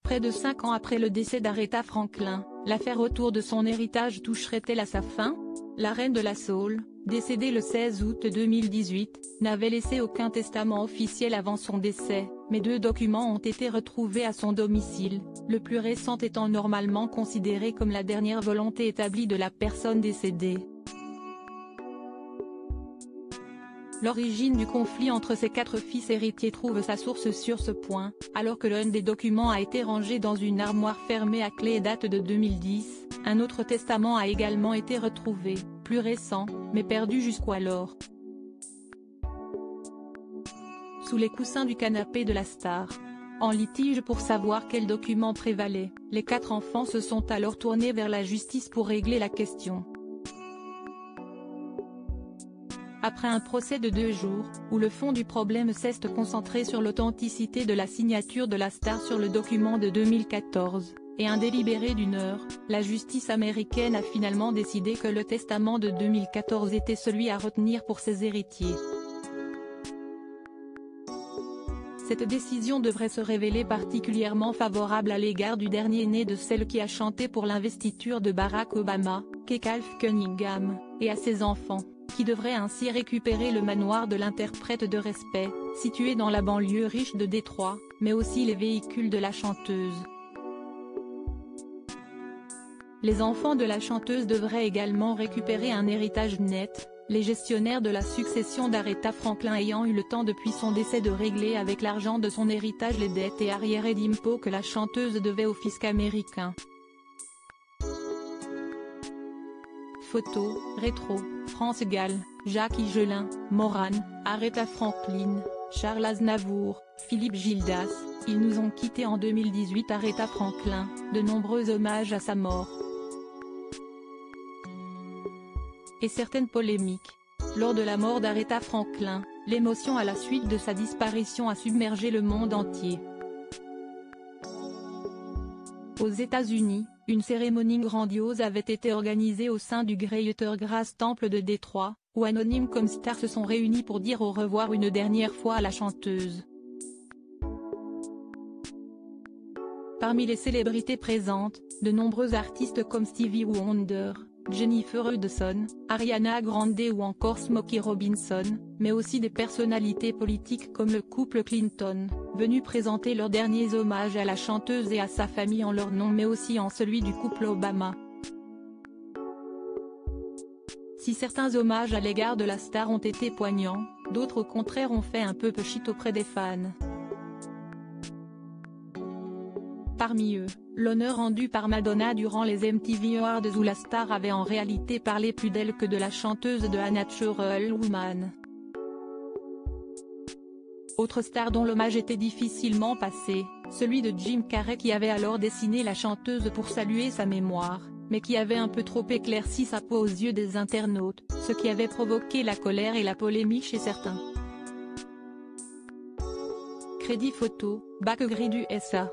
Près de 5 ans après le décès d'Aretha Franklin, l'affaire autour de son héritage toucherait-elle à sa fin? La reine de la soul, décédée le 16 août 2018, n'avait laissé aucun testament officiel avant son décès, mais 2 documents ont été retrouvés à son domicile, le plus récent étant normalement considéré comme la dernière volonté établie de la personne décédée. L'origine du conflit entre ses 4 fils héritiers trouve sa source sur ce point, alors que l'un des documents a été rangé dans une armoire fermée à clé et date de 2010, un autre testament a également été retrouvé, plus récent, mais perdu jusqu'alors. Sous les coussins du canapé de la star. En litige pour savoir quel document prévalait, les 4 enfants se sont alors tournés vers la justice pour régler la question. Après un procès de 2 jours, où le fond du problème s'est concentré sur l'authenticité de la signature de la star sur le document de 2014, et un délibéré d'1 heure, la justice américaine a finalement décidé que le testament de 2014 était celui à retenir pour ses héritiers. Cette décision devrait se révéler particulièrement favorable à l'égard du dernier-né de celle qui a chanté pour l'investiture de Barack Obama, Kekalf Cunningham, et à ses enfants, qui devraient ainsi récupérer le manoir de l'interprète de respect, situé dans la banlieue riche de Détroit, mais aussi les véhicules de la chanteuse. Les enfants de la chanteuse devraient également récupérer un héritage net, les gestionnaires de la succession d'Aretha Franklin ayant eu le temps depuis son décès de régler avec l'argent de son héritage les dettes et arriérés d'impôts que la chanteuse devait au fisc américain. Photos, rétro, France Gall, Jacques Higelin, Morane, Aretha Franklin, Charles Aznavour, Philippe Gildas, ils nous ont quittés en 2018. Aretha Franklin, de nombreux hommages à sa mort. Et certaines polémiques. Lors de la mort d'Aretha Franklin, l'émotion à la suite de sa disparition a submergé le monde entier. Aux États-Unis, une cérémonie grandiose avait été organisée au sein du Greater Grace Temple de Détroit, où anonymes comme stars se sont réunis pour dire au revoir une dernière fois à la chanteuse. Parmi les célébrités présentes, de nombreux artistes comme Stevie Wonder, Jennifer Hudson, Ariana Grande ou encore Smokey Robinson, mais aussi des personnalités politiques comme le couple Clinton, venus présenter leurs derniers hommages à la chanteuse et à sa famille en leur nom mais aussi en celui du couple Obama. Si certains hommages à l'égard de la star ont été poignants, d'autres au contraire ont fait un peu pchit auprès des fans. Parmi eux, l'honneur rendu par Madonna durant les MTV Awards où la star avait en réalité parlé plus d'elle que de la chanteuse de A Natural Woman. Autre star dont l'hommage était difficilement passé, celui de Jim Carrey qui avait alors dessiné la chanteuse pour saluer sa mémoire, mais qui avait un peu trop éclairci sa peau aux yeux des internautes, ce qui avait provoqué la colère et la polémique chez certains. Crédit photo, Backgrid USA.